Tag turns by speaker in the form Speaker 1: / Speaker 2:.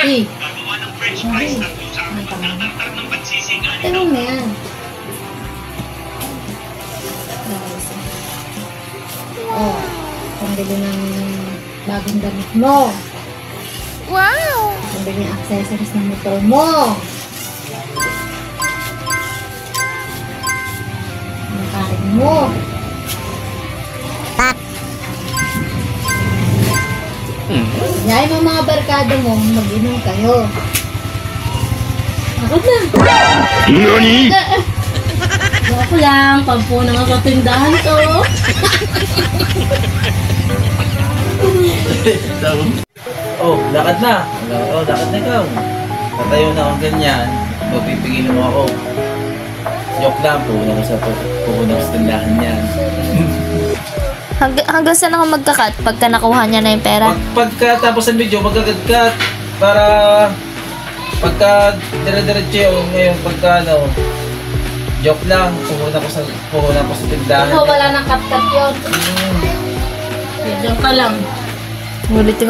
Speaker 1: Uy. Uy. Ano pa nga? Tanong mo yan. Oh, pambili ng bagong damit mo.
Speaker 2: Wow!
Speaker 1: Pambili ng accessories ng motor mo. Ang karin mo. Yayin mo mga barkada mo, mag-inom kayo. Ako na.
Speaker 3: NANI?!
Speaker 1: Ako lang, pampo na nga katindahan to.
Speaker 4: Oh, lakad na. Oh, lakad na ikaw. Tatayo na akong ganyan. Magpipigilin mo ako. Joke lang, pupunta ko sa tindahan yan.
Speaker 2: Hanggang saan ako magkakat pagka nakuha niya na yung pera?
Speaker 4: Pagkatapos ng video, magkagat-kat para pagka dire-diretso yung ngayon pagka ano, joke lang, pupunta ko sa tindahan.
Speaker 1: Wala nang cut-cut yun. Diyan ka lang.
Speaker 2: Ngulitin ko.